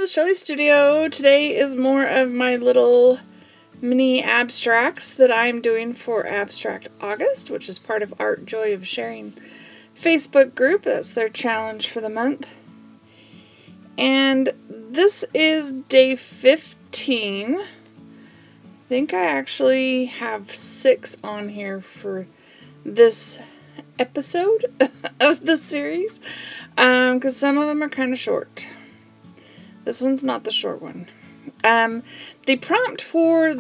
to the Shelly Studio. Today is more of my little mini abstracts that I'm doing for Abstract August, which is part of Art Joy of Sharing Facebook group. That's their challenge for the month. And this is day 15. I think I actually have 6 on here for this episode of the series, because some of them are kind of short. This one's not the short one. The prompt for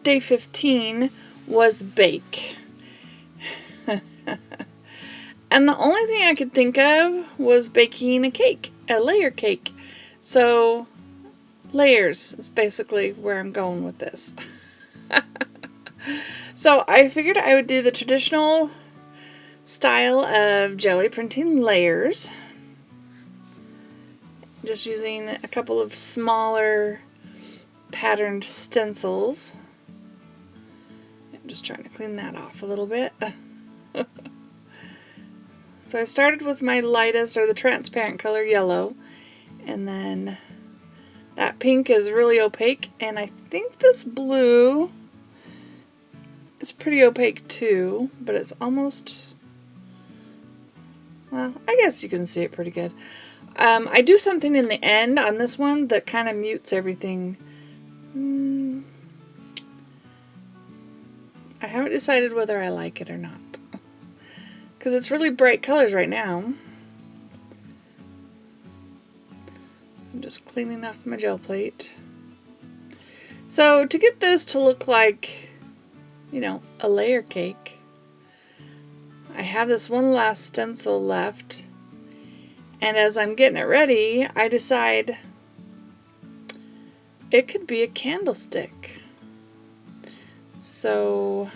day 15 was bake. And the only thing I could think of was baking a cake, a layer cake. So, layers is basically where I'm going with this. So, I figured I would do the traditional style of jelly printing layers. Just using a couple of smaller patterned stencils. I'm just trying to clean that off a little bit. So I started with my lightest, or the transparent color, yellow. And then that pink is really opaque. And I think this blue is pretty opaque too. But it's almost, well, I guess you can see it pretty good. I do something in the end on this one that kind of mutes everything. I haven't decided whether I like it or not. Because it's really bright colors right now. I'm just cleaning off my gel plate. So to get this to look like, you know, a layer cake, I have this one last stencil left. And as I'm getting it ready, I decide it could be a candlestick. So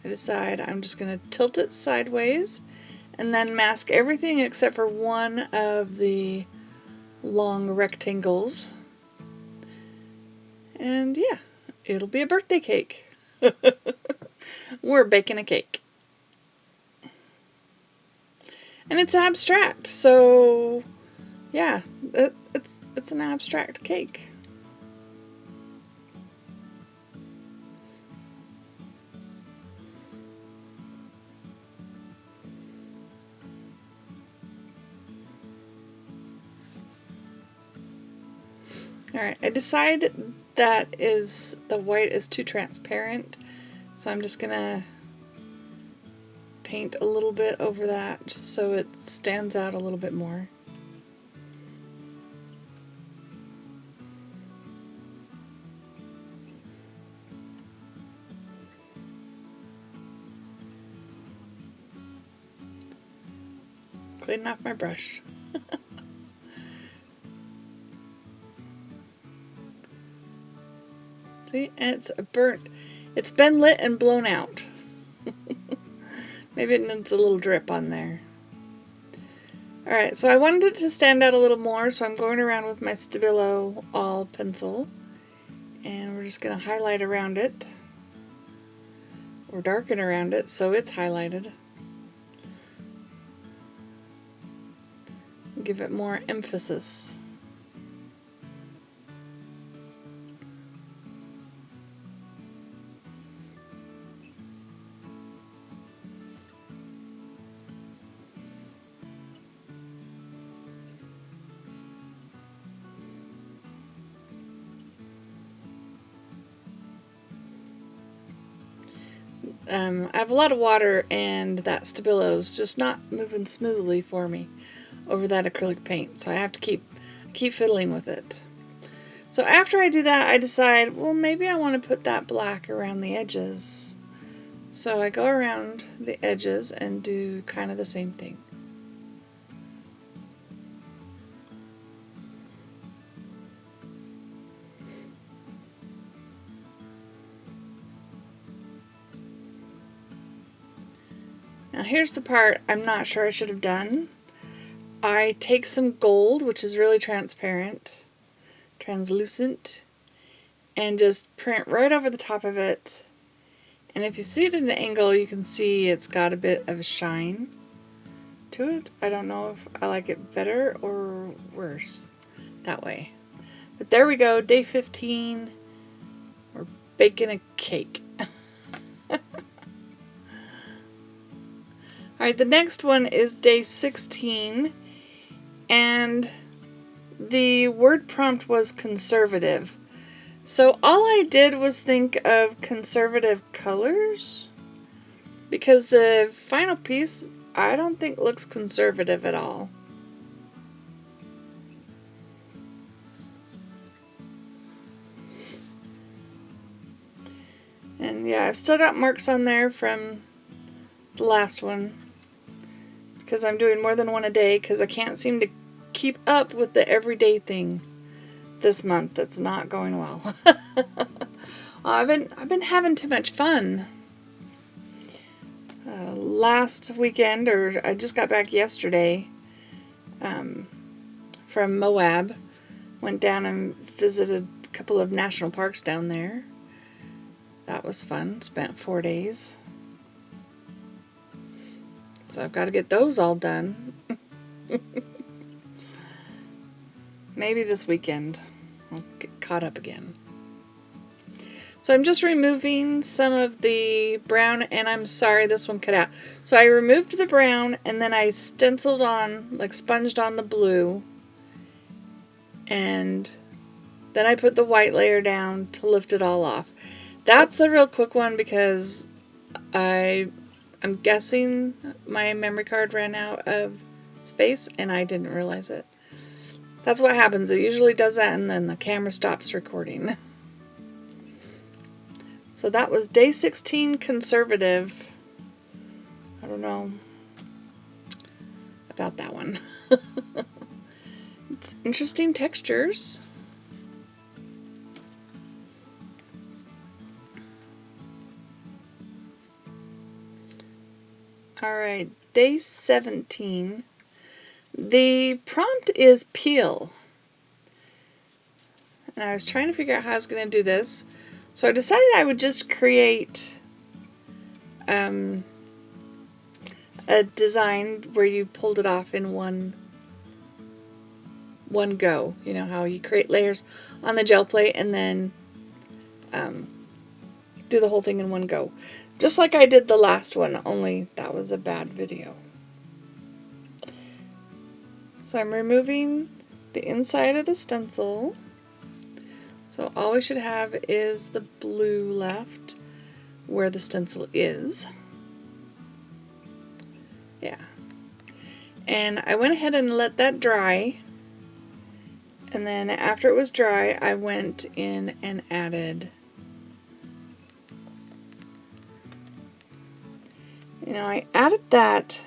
I decide I'm just going to tilt it sideways and then mask everything except for one of the long rectangles. And yeah, it'll be a birthday cake. We're baking a cake. And it's abstract, so yeah, it's an abstract cake. Alright, I decide that the white is too transparent, so I'm just gonna paint a little bit over that just so it stands out a little bit more. Cleaning off my brush. See, it's burnt. It's been lit and blown out. Maybe it needs a little drip on there. Alright, so I wanted it to stand out a little more, so I'm going around with my Stabilo All pencil. And we're just going to highlight around it. Or darken around it so it's highlighted. Give it more emphasis. I have a lot of water and that Stabilo's just not moving smoothly for me over that acrylic paint, so I have to keep fiddling with it. So after I do that, I decide, well, maybe I want to put that black around the edges. So I go around the edges and do kind of the same thing. Now here's the part I'm not sure I should have done. I take some gold, which is really translucent, and just print right over the top of it. And if you see it at an angle, you can see it's got a bit of a shine to it. I don't know if I like it better or worse. that way. But there we go, day 15. We're baking a cake. Alright, the next one is day 16, and the word prompt was conservative. So all I did was think of conservative colors, because the final piece I don't think looks conservative at all. And yeah, I've still got marks on there from the last one, because I'm doing more than one a day, because I can't seem to keep up with the everyday thing this month. That's not going well. I've been having too much fun. Last weekend, or I just got back yesterday from Moab. Went down and visited a couple of national parks down there. That was fun. Spent 4 days. So I've got to get those all done. Maybe this weekend I'll get caught up again. So I'm just removing some of the brown, and I'm sorry this one cut out. So I removed the brown, and then I stenciled on, like sponged on the blue. And then I put the white layer down to lift it all off. That's a real quick one because I'm guessing my memory card ran out of space and I didn't realize it. That's what happens. It usually does that and then the camera stops recording. So that was day 16 conservative. I don't know about that one. It's interesting textures. Alright, day 17. The prompt is peel. And I was trying to figure out how I was going to do this. So I decided I would just create a design where you pulled it off in one go. You know how you create layers on the gel plate and then do the whole thing in one go. Just like I did the last one, only that was a bad video. So I'm removing the inside of the stencil. So all we should have is the blue left where the stencil is. Yeah. And I went ahead and let that dry. And then after it was dry, I went in and added, I added that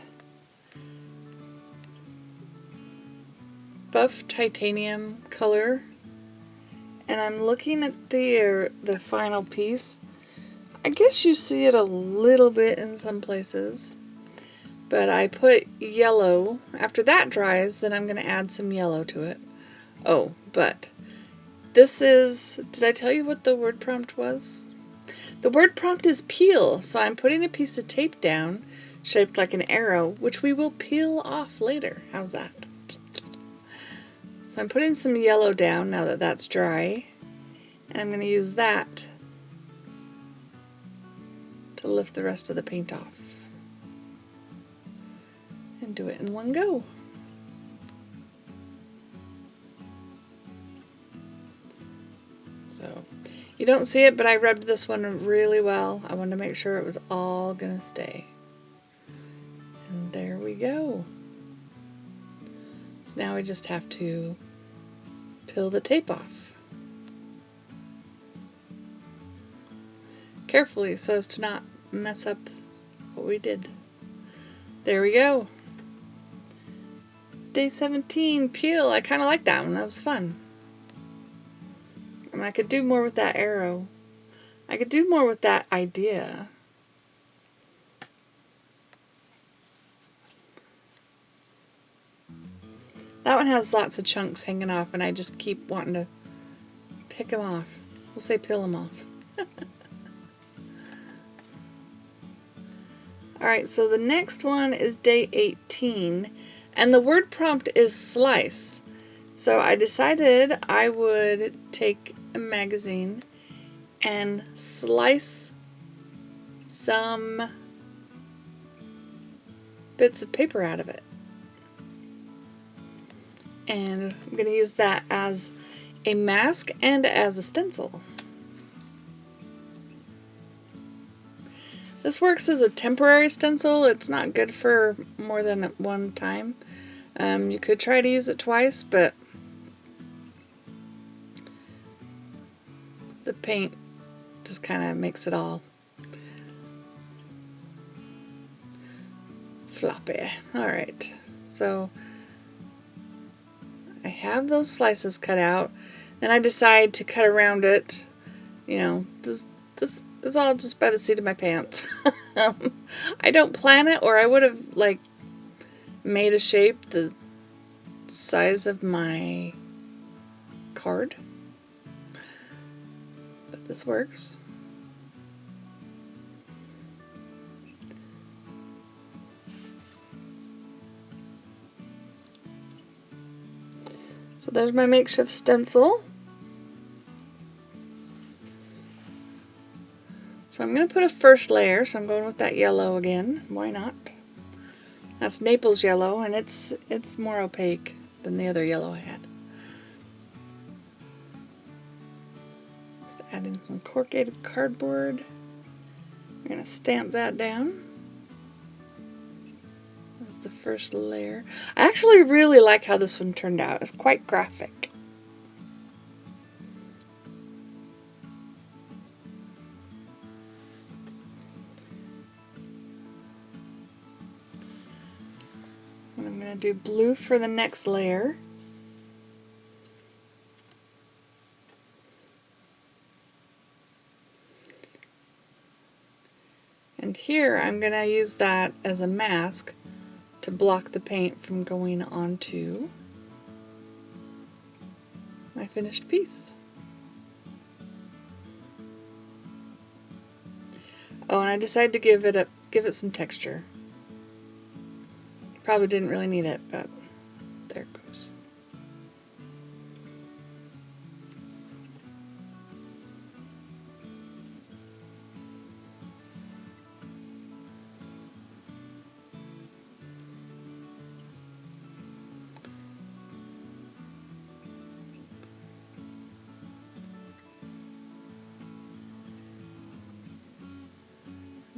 buff titanium color, and I'm looking at the final piece. I guess you see it a little bit in some places, but I put yellow. After that dries, then I'm going to add some yellow to it. Oh, but this is, did I tell you what the word prompt was? The word prompt is peel, so I'm putting a piece of tape down shaped like an arrow, which we will peel off later. How's that? So I'm putting some yellow down now that that's dry, and I'm going to use that to lift the rest of the paint off and do it in one go. So you don't see it, but I rubbed this one really well. I wanted to make sure it was all going to stay. And there we go. So now we just have to peel the tape off. Carefully so as to not mess up what we did. There we go. Day 17, peel. I kind of like that one. That was fun. And I could do more with that arrow. I could do more with that idea. That one has lots of chunks hanging off, and I just keep wanting to pick them off. We'll say peel them off. Alright, so the next one is day 18, and the word prompt is slice. So I decided I would take a magazine and slice some bits of paper out of it. And I'm going to use that as a mask and as a stencil. This works as a temporary stencil. It's not good for more than one time. You could try to use it twice, but the paint just kind of makes it all floppy. Alright, so I have those slices cut out. Then I decide to cut around it. You know, this is all just by the seat of my pants. I don't plan it, or I would have like made a shape the size of my card. But this works. So there's my makeshift stencil. So I'm going to put a first layer, so I'm going with that yellow again. Why not? That's Naples yellow, and it's more opaque than the other yellow I had. Just adding some corrugated cardboard. We're going to stamp that down. That's the first layer. I actually really like how this one turned out. It's quite graphic. And I'm going to do blue for the next layer. And here I'm going to use that as a mask to block the paint from going onto my finished piece. Oh, and I decided to give it some texture. Probably didn't really need it, but there it goes.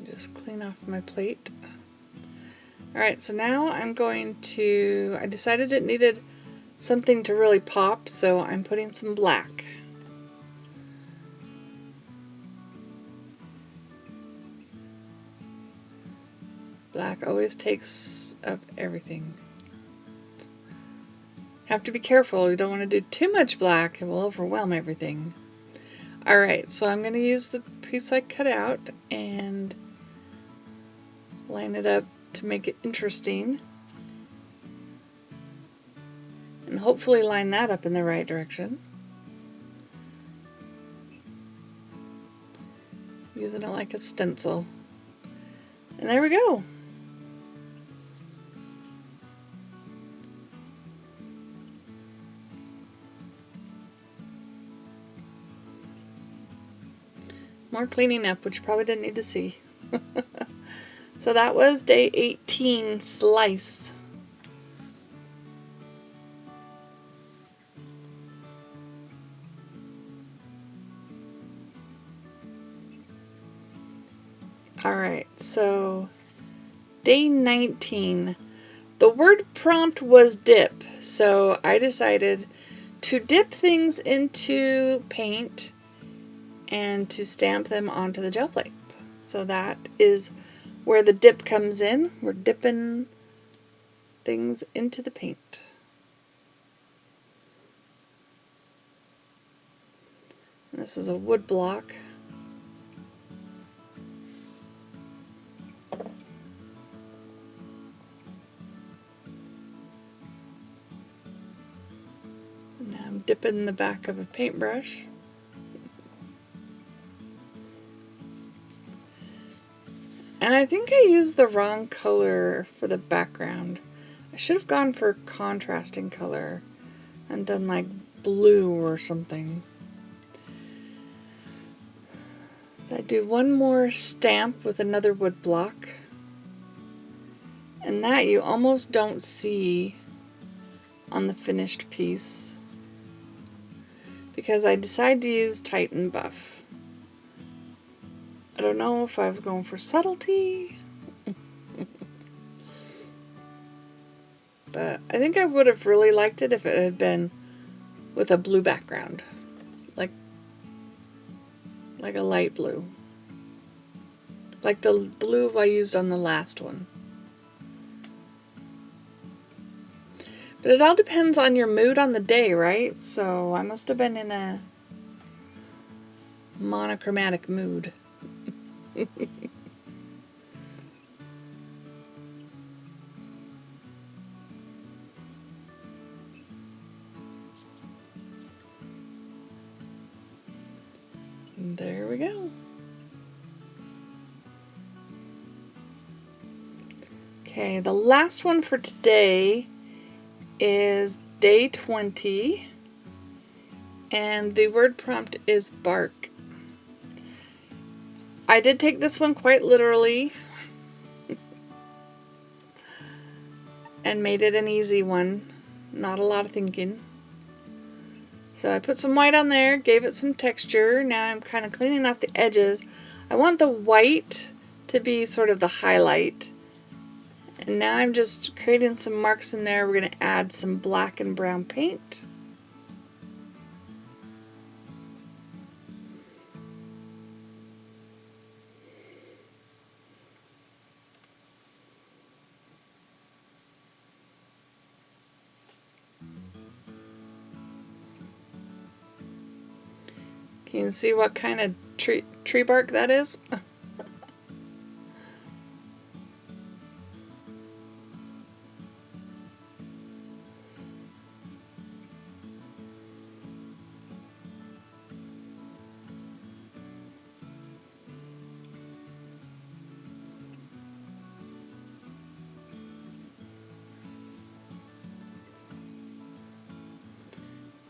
Just clean off my plate. Alright, so now I'm going to, I decided it needed something to really pop, so I'm putting some black. Black always takes up everything. Have to be careful, you don't want to do too much black, it will overwhelm everything. Alright, so I'm going to use the piece I cut out and line it up to make it interesting, and hopefully line that up in the right direction. Using it like a stencil. And there we go. More cleaning up, which you probably didn't need to see. So that was day 18, slice. Alright, so day 19. The word prompt was dip, so I decided to dip things into paint and to stamp them onto the gel plate. So that is where the dip comes in. We're dipping things into the paint. And this is a wood block. And now I'm dipping the back of a paintbrush. And I think I used the wrong color for the background. I should have gone for contrasting color. and done like blue or something. So I do one more stamp with another wood block, and that you almost don't see on the finished piece because I decided to use Titan Buff. I don't know if I was going for subtlety, but I think I would have really liked it if it had been with a blue background, like a light blue, like the blue I used on the last one. But it all depends on your mood on the day, right? So I must have been in a monochromatic mood. There we go. Okay, the last one for today is day 20, and the word prompt is bark. I did take this one quite literally and made it an easy one, not a lot of thinking. So I put some white on there, gave it some texture. Now I'm kind of cleaning off the edges. I want the white to be sort of the highlight. And now I'm just creating some marks in there. We're going to add some black and brown paint. Can you see what kind of tree bark that is?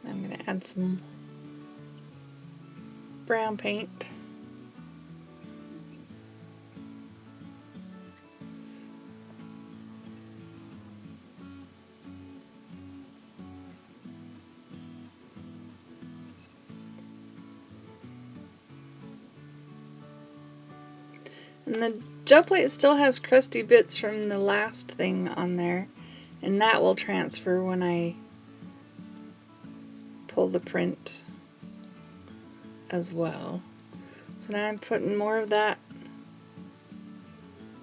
I'm going to add some brown paint. And the gel plate still has crusty bits from the last thing on there, and that will transfer when I pull the print as well. So now I'm putting more of that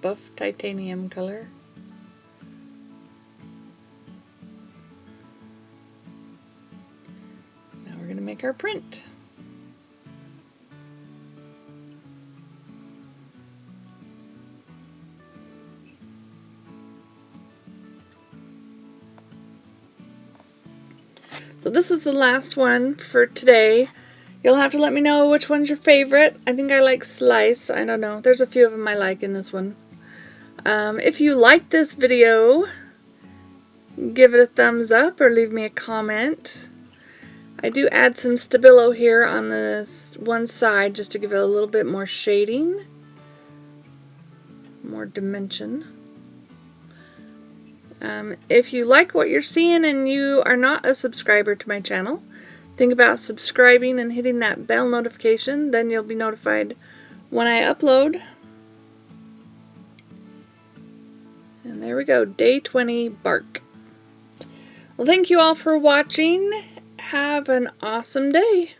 buff titanium color. Now we're going to make our print. So this is the last one for today. You'll have to let me know which one's your favorite. I think I like Slice. I don't know. There's a few of them I like in this one. If you like this video, give it a thumbs up or leave me a comment. I do add some Stabilo here on this one side just to give it a little bit more shading, more dimension. If you like what you're seeing and you are not a subscriber to my channel, think about subscribing and hitting that bell notification. Then you'll be notified when I upload. And there we go, day 20 bark. Well, thank you all for watching. Have an awesome day.